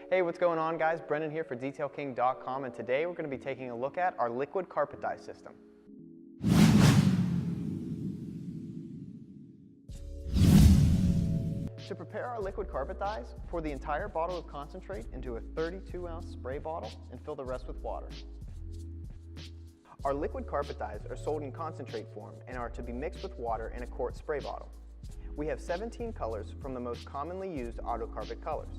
Hey, what's going on, guys? Brendan here for DetailKing.com, and today we're going to be taking a look at our liquid carpet dye system. To prepare our liquid carpet dyes, pour the entire bottle of concentrate into a 32-ounce spray bottle and fill the rest with water. Our liquid carpet dyes are sold in concentrate form and are to be mixed with water in a quart spray bottle. We have 17 colors from the most commonly used auto carpet colors.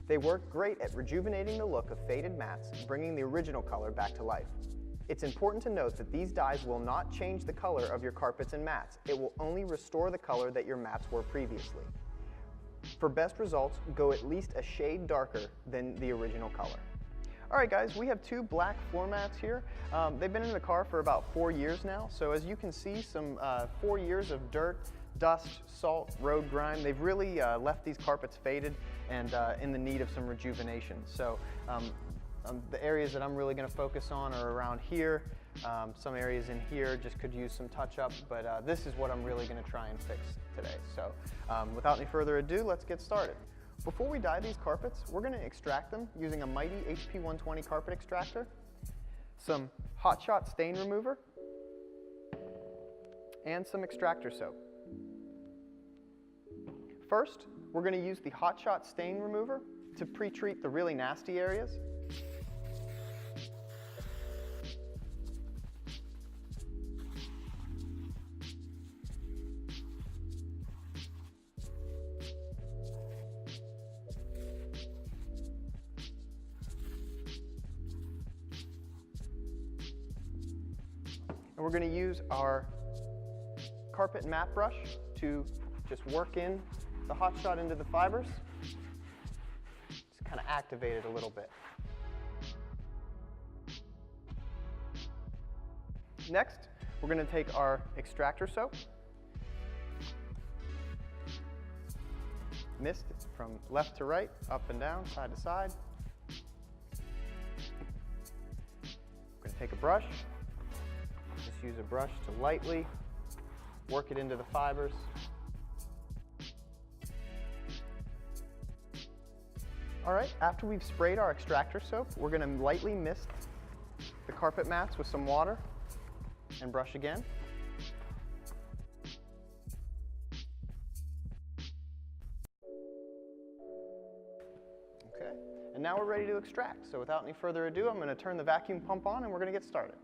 They work great at rejuvenating the look of faded mats, bringing the original color back to life. It's important to note that these dyes will not change the color of your carpets and mats. It will only restore the color that your mats were previously. For best results, go at least a shade darker than the original color. Alright guys, we have two black floor mats here. They've been in the car for about 4 years now, so as you can see, some 4 years of dirt, dust, salt, road grime. They've really left these carpets faded and in the need of some rejuvenation. So the areas that I'm really going to focus on are around here. Some areas in here just could use some touch-up, but this is what I'm really going to try and fix today. So without any further ado, let's get started. Before we dye these carpets, we're going to extract them using a Mytee HP 120 carpet extractor, some Hot Shot stain remover, and some Extractor soap. First, we're going to use the Hot Shot stain remover to pre-treat the really nasty areas. And we're going to use our carpet mat brush to just work in the Hot Shot into the fibers. Just kind of activate it a little bit. Next, we're going to take our Extractor soap, mist from left to right, up and down, side to side. We're going to take a brush, just use a brush to lightly work it into the fibers. Alright, after we've sprayed our Extractor soap, we're going to lightly mist the carpet mats with some water and brush again. Okay, and now we're ready to extract. So without any further ado, I'm going to turn the vacuum pump on and we're going to get started.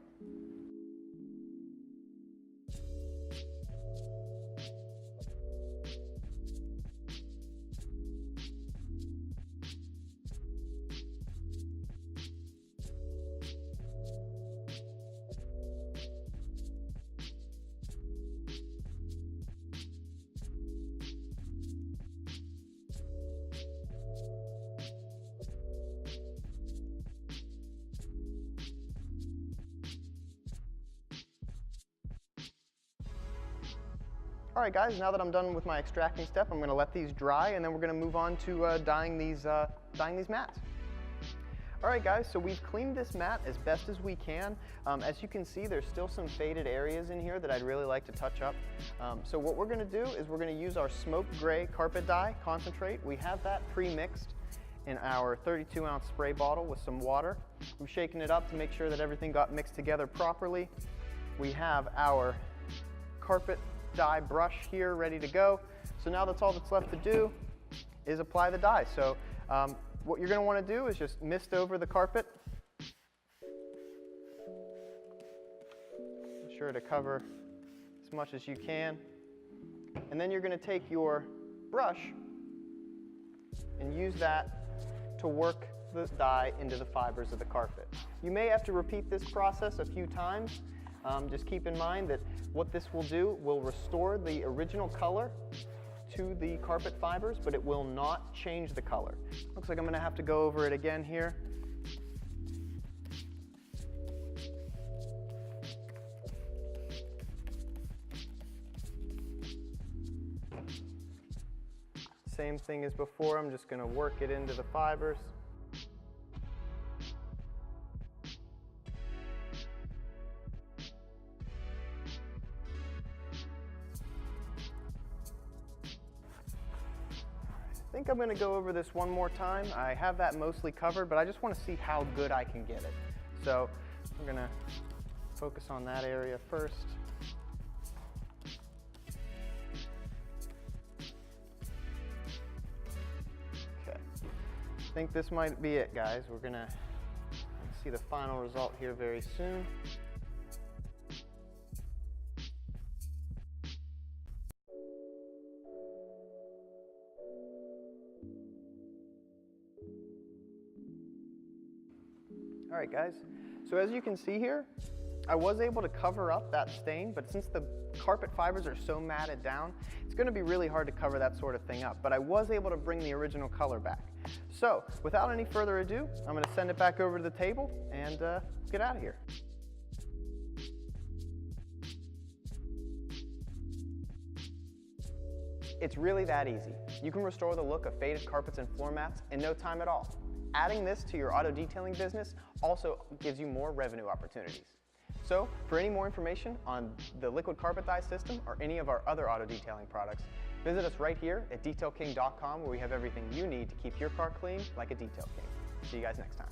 Alright guys, now that I'm done with my extracting step, I'm going to let these dry and then we're going to move on to dyeing these mats. Alright guys, so we've cleaned this mat as best as we can. As you can see, there's still some faded areas in here that I'd really like to touch up. So what we're going to do is we're going to use our smoke gray carpet dye concentrate. We have that pre-mixed in our 32-ounce spray bottle with some water. We've shaken it up to make sure that everything got mixed together properly. We have our carpet dye brush here ready to go. So now that's all that's left to do is apply the dye. So what you're going to want to do is just mist over the carpet. Be sure to cover as much as you can. And then you're going to take your brush and use that to work the dye into the fibers of the carpet. You may have to repeat this process a few times. Just keep in mind that what this will do will restore the original color to the carpet fibers, but it will not change the color. Looks like I'm going to have to go over it again here. Same thing as before, I'm just going to work it into the fibers. think think I'm going to go over this one more time. I have that mostly covered, but I just want to see how good I can get it. So I'm going to focus on that area first. Okay, I think this might be it, guys. We're going to see the final result here very soon. All right, guys, so as you can see here, I was able to cover up that stain, but since the carpet fibers are so matted down, it's going to be really hard to cover that sort of thing up, but I was able to bring the original color back. So without any further ado, I'm going to send it back over to the table and get out of here. It's really that easy. You can restore the look of faded carpets and floor mats in no time at all. Adding this to your auto detailing business also gives you more revenue opportunities. So, for any more information on the liquid carpet dye system or any of our other auto detailing products, visit us right here at detailking.com, where we have everything you need to keep your car clean like a detail king. See you guys next time.